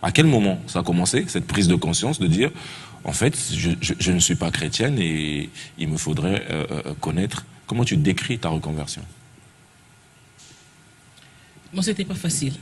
À quel moment ça a commencé, cette prise de conscience de dire, en fait, je ne suis pas chrétienne et il me faudrait connaître. Comment tu décris ta reconversion? Bon, c'était pas facile.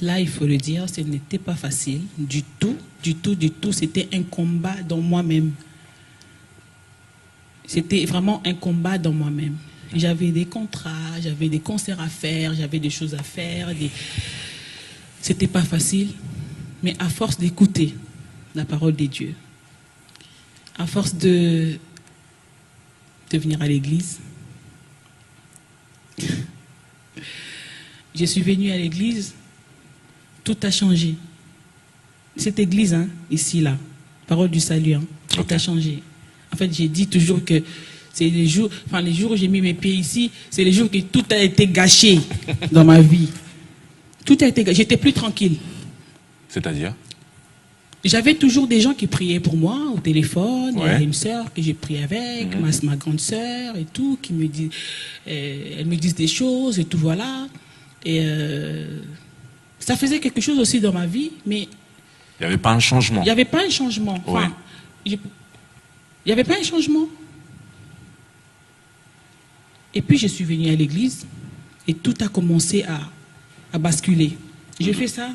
Là, il faut le dire, ce n'était pas facile du tout, du tout, du tout. C'était un combat dans moi-même. C'était vraiment un combat dans moi-même. J'avais des contrats, j'avais des concerts à faire, j'avais des choses à faire. C'était pas facile, mais à force d'écouter la parole de Dieu, à force de venir à l'église, je suis venue à l'église, tout a changé. Cette église, hein, ici, là, parole du salut, hein, tout a changé. En fait, j'ai dit toujours que c'est les jours où j'ai mis mes pieds ici, c'est les jours que tout a été gâché dans ma vie. Tout a été gâché. J'étais plus tranquille. C'est-à-dire? J'avais toujours des gens qui priaient pour moi au téléphone. Ouais. Il y a une sœur que j'ai prié avec, ma grande sœur et tout, qui me dit, elles me disent des choses et tout, voilà. Et ça faisait quelque chose aussi dans ma vie, mais il n'y avait pas un changement. Il n'y avait pas un changement. Enfin, il n'y avait pas un changement. Et puis je suis venue à l'église et tout a commencé à basculer. Je fais ça,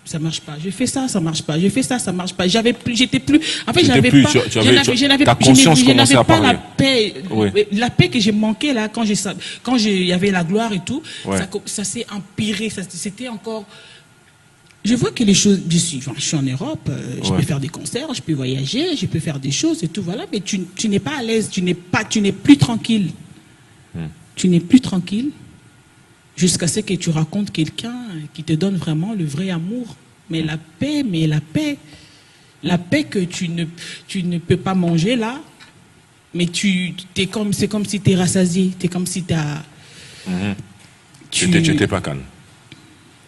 ça marche pas. Je fais ça, ça marche pas. Je fais ça, ça marche pas. J'étais plus. En fait, j'avais pas. Je n'avais pas la paix. Oui. La paix que j'ai manqué là quand il y avait la gloire et tout. Ouais. Ça s'est empiré. C'était encore. Je vois que les choses. Je suis en Europe. Je peux faire des concerts, je peux voyager, je peux faire des choses et tout, voilà. Mais tu n'es pas à l'aise. Tu n'es plus tranquille. Tu n'es plus tranquille. Jusqu'à ce que tu rencontres quelqu'un qui te donne vraiment le vrai amour. Mais la paix que tu ne peux pas manger là, mais c'est comme si tu es rassasié, c'est comme si tu as... Tu n'étais pas calme.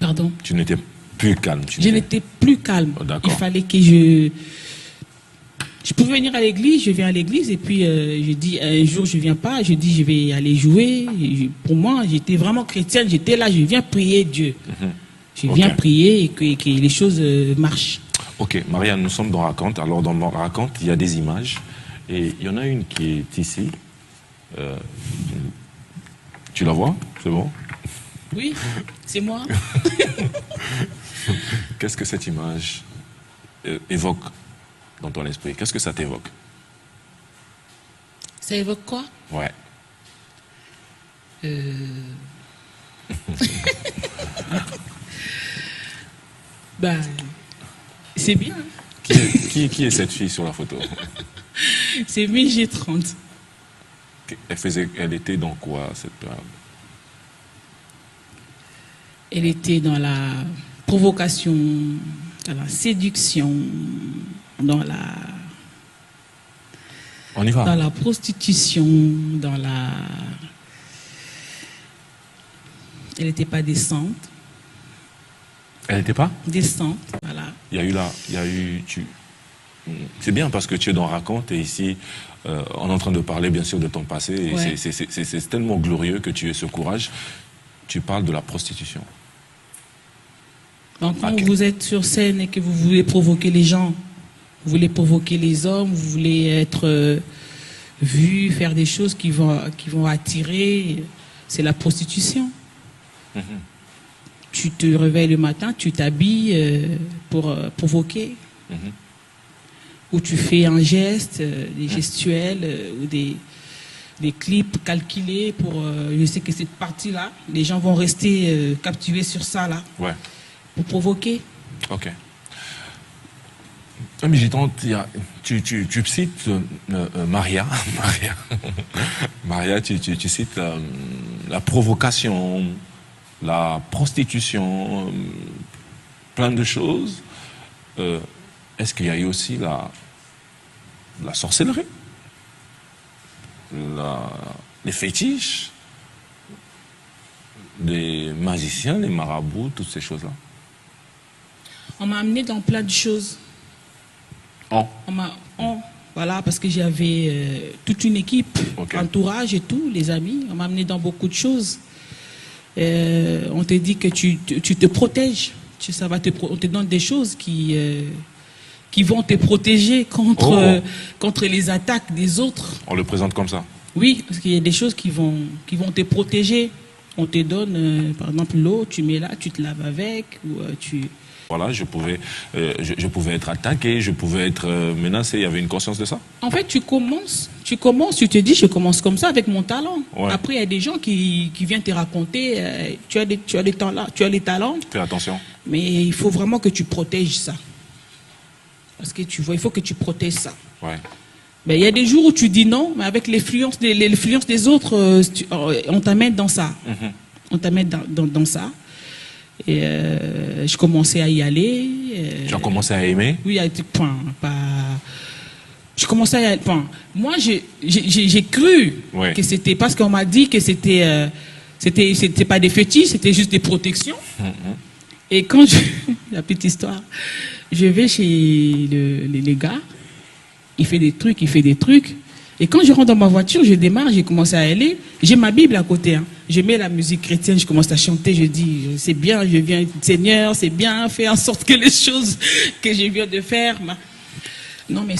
Pardon? Tu n'étais plus calme. Je n'étais plus calme. Oh, il fallait que je pouvais venir à l'église, je viens à l'église et puis je dis un jour je viens pas, je dis je vais aller jouer. Pour moi, j'étais vraiment chrétienne, j'étais là, je viens prier Dieu. Je viens prier et que les choses marchent. Ok, Marianne, nous sommes dans Raconte. Alors dans Raconte, il y a des images et il y en a une qui est ici. Tu la vois? C'est bon? Oui, c'est moi. Qu'est-ce que cette image évoque dans ton esprit? Qu'est-ce que ça t'évoque? Ça évoque quoi? Ouais. Ben, c'est bien. Qui est cette fille sur la photo? C'est G30. Elle était dans quoi, cette période? Elle était dans la provocation, dans la séduction, dans la prostitution, Elle n'était pas décente. Elle n'était pas décente, voilà. C'est bien parce que tu es dans Raconte et ici, on est en train de parler bien sûr de ton passé. Et c'est tellement glorieux que tu aies ce courage. Tu parles de la prostitution. Donc, quand vous êtes sur scène et que vous voulez provoquer les gens, vous voulez provoquer les hommes, vous voulez être vu, faire des choses qui vont attirer, c'est la prostitution. Tu te réveilles le matin, tu t'habilles pour provoquer. Ou tu fais un geste, des gestuels, ou des clips calculés pour... je sais que cette partie-là, les gens vont rester captivés sur ça, là. Ouais. Pour provoquer. Ok. Mais tu cites Maria. Maria, tu cites la provocation, la prostitution, plein de choses. Est-ce qu'il y a eu aussi la sorcellerie, les fétiches, les magiciens, les marabouts, toutes ces choses-là? On m'a amené dans plein de choses. Voilà, parce que j'avais toute une équipe, entourage et tout, les amis. On m'a amené dans beaucoup de choses. On te dit que tu te protèges On te donne des choses qui vont te protéger contre les attaques des autres. On le présente comme ça? Oui, parce qu'il y a des choses qui vont te protéger. On te donne, par exemple, l'eau, tu mets là, tu te laves avec, ou tu... Voilà, je pouvais être attaqué, je pouvais être menacé. Il y avait une conscience de ça? En fait, tu commences, tu te dis, je commence comme ça avec mon talent. Ouais. Après, il y a des gens qui viennent te raconter, tu as les talents. Fais attention. Mais il faut vraiment que tu protèges ça. Parce que tu vois, il faut que tu protèges ça. Ouais. Mais il y a des jours où tu dis non, mais avec l'influence des autres, on t'amène dans ça. Mm-hmm. On t'amène dans ça. Et je commençais à y aller. Tu as commencé à aimer? Oui, je commençais à y aller. Moi, j'ai cru que c'était... Parce qu'on m'a dit que c'était pas des fétiches, c'était juste des protections. Mm-hmm. Et quand la petite histoire, je vais chez les gars, il fait des trucs. Et quand je rentre dans ma voiture, je démarre, j'ai commencé à aller. J'ai ma Bible à côté. Hein. Je mets la musique chrétienne, je commence à chanter. Je dis, c'est bien, je viens, Seigneur, c'est bien, fais en sorte que les choses que je viens de faire. Non, mais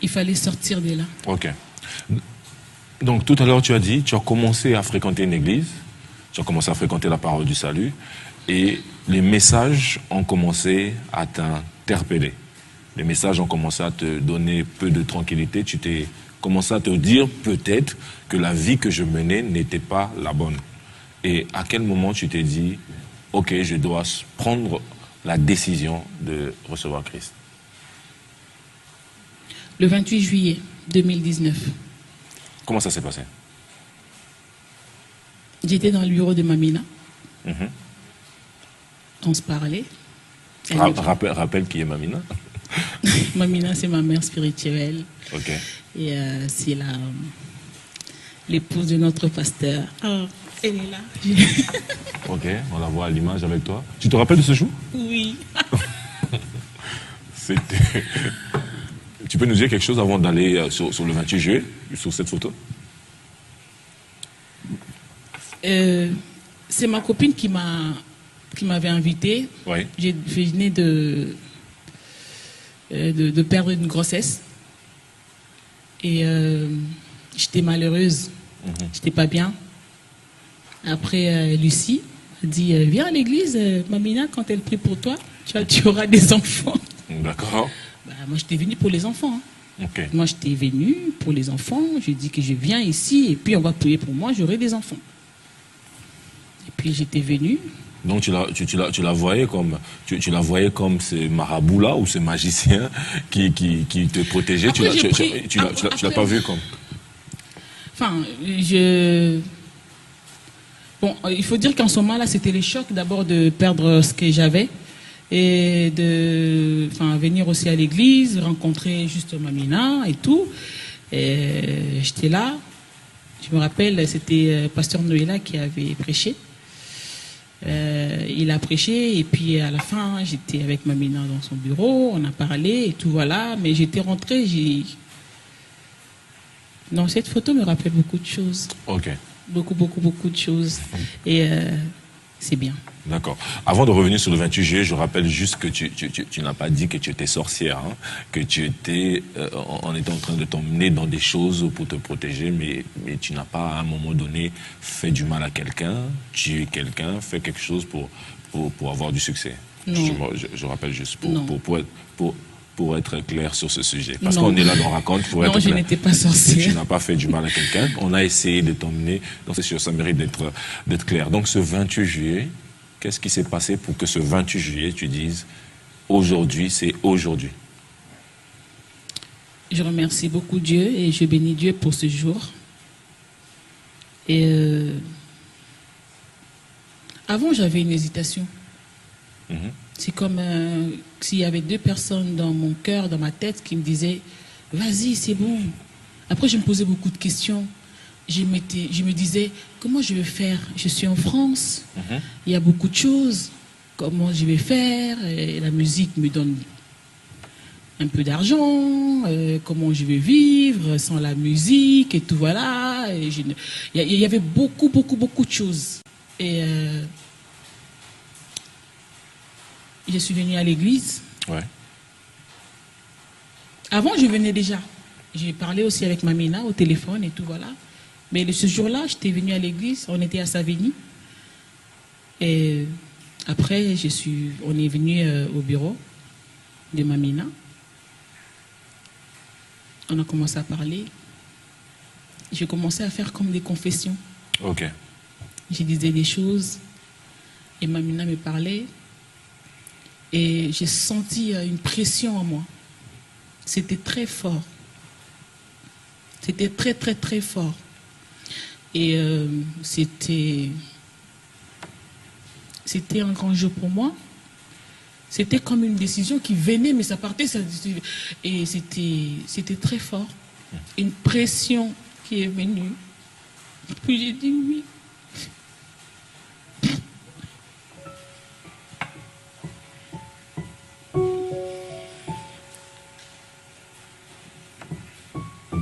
il fallait sortir de là. Ok. Donc tout à l'heure, tu as dit, tu as commencé à fréquenter une église, tu as commencé à fréquenter la parole du salut, et les messages ont commencé à t'interpeller. Les messages ont commencé à te donner peu de tranquillité. Tu t'es commencé à te dire peut-être que la vie que je menais n'était pas la bonne. Et à quel moment tu t'es dit, ok, je dois prendre la décision de recevoir Christ? Le 28 juillet 2019. Comment ça s'est passé? J'étais dans le bureau de Mamina. Mm-hmm. On se parlait. Rappelle qui est Mamina. Mamina, c'est ma mère spirituelle. Ok. Et c'est l'épouse de notre pasteur. Oh, elle est là. Ok, on la voit à l'image avec toi. Tu te rappelles de ce jour? Oui. C'était... Tu peux nous dire quelque chose avant d'aller sur le 28 juillet, sur cette photo? C'est ma copine qui m'avait invité. Oui. Je venais de perdre une grossesse. Et j'étais malheureuse. Mm-hmm. J'étais pas bien. Après, Lucie a dit, viens à l'église, Mamina, quand elle prie pour toi, tu auras des enfants. D'accord. Moi, j'étais venue pour les enfants. Hein. Okay. Moi, j'étais venue pour les enfants. J'ai dit que je viens ici et puis on va prier pour moi, j'aurai des enfants. Et puis, j'étais venue. Donc, tu la voyais comme, tu la voyais comme ce marabout-là ou ce magicien qui te protégeait. Après, tu l'as pas vu comme... Enfin, Bon, il faut dire qu'en ce moment-là, c'était le choc d'abord de perdre ce que j'avais et de venir aussi à l'église, rencontrer juste Mamina et tout. Et j'étais là. Je me rappelle, c'était Pasteur Noëlla qui avait prêché. Il a prêché et puis à la fin, j'étais avec Mamina dans son bureau, on a parlé et tout, voilà. Mais j'étais rentrée, Non, cette photo me rappelle beaucoup de choses. Ok. Beaucoup de choses. Et c'est bien. D'accord. Avant de revenir sur le 28 juillet, je rappelle juste que tu n'as pas dit que tu étais sorcière, hein, que tu étais, on était en train de t'emmener dans des choses pour te protéger, mais tu n'as pas à un moment donné fait du mal à quelqu'un, tué quelqu'un, fait quelque chose pour avoir du succès. Non. Je rappelle juste pour être clair sur ce sujet. Parce qu'on est là dans Raconte pour être clair. Non, je clair. n'étais pas sorcière. Tu n'as pas fait du mal à quelqu'un. On a essayé de t'emmener. Donc c'est sûr, ça mérite d'être clair. Donc ce 28 juillet, qu'est-ce qui s'est passé pour que ce 28 juillet, tu dises, aujourd'hui, c'est aujourd'hui? Je remercie beaucoup Dieu et je bénis Dieu pour ce jour. Et avant, j'avais une hésitation. Mm-hmm. C'est comme s'il y avait deux personnes dans mon cœur, dans ma tête, qui me disaient « Vas-y, c'est bon ». Après, je me posais beaucoup de questions. Je me disais « Comment je vais faire? Je suis en France, il y a beaucoup de choses. Comment je vais faire? Et la musique me donne un peu d'argent. Comment je vais vivre sans la musique et tout, voilà. Et il y avait beaucoup de choses. Et je suis venue à l'église. Ouais. Avant, je venais déjà. J'ai parlé aussi avec Mamina au téléphone et tout, voilà. Mais ce jour-là, j'étais venue à l'église, on était à Savigny. Et après, on est venu au bureau de Mamina. On a commencé à parler. J'ai commencé à faire comme des confessions. Ok. Je disais des choses et Mamina me parlait. Et j'ai senti une pression en moi. C'était très fort. C'était très fort. Et c'était un grand jeu pour moi. C'était comme une décision qui venait, mais ça partait. Et c'était très fort. Une pression qui est venue. Puis j'ai dit oui.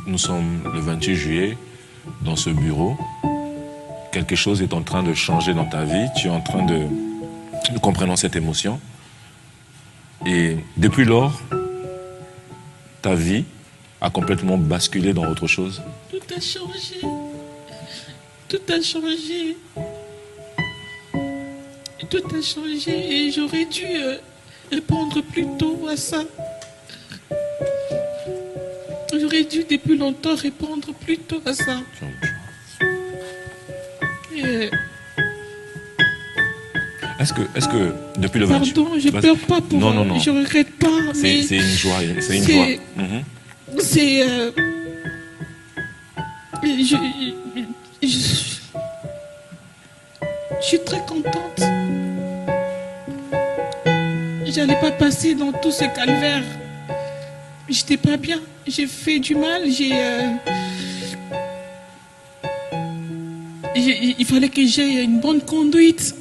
Nous sommes le 28 juillet dans ce bureau. Quelque chose est en train de changer dans ta vie. Tu es en train de comprendre cette émotion. Et depuis lors, ta vie a complètement basculé dans autre chose. Tout a changé. Tout a changé. Tout a changé et j'aurais dû répondre plus tôt à ça. J'aurais dû depuis longtemps répondre plus tôt à ça. Est-ce que depuis le 28... Pardon, je ne pleure pas pour... Non. Je ne regrette pas. C'est une joie. C'est une joie. C'est... Je suis très contente. J'allais pas passer dans tout ce calvaire. J'étais pas bien. J'ai fait du mal. Il fallait que j'aie une bonne conduite.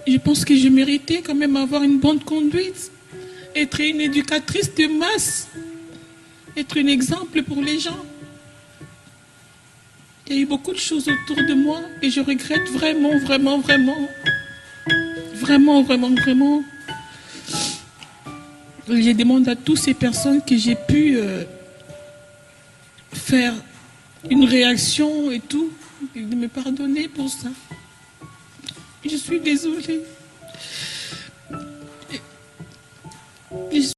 Je pense que je méritais quand même avoir une bonne conduite. Être une éducatrice de masse. Être un exemple pour les gens. Il y a eu beaucoup de choses autour de moi et je regrette vraiment. Je demande à toutes ces personnes que j'ai pu faire une réaction et tout, de me pardonner pour ça. Je suis désolée.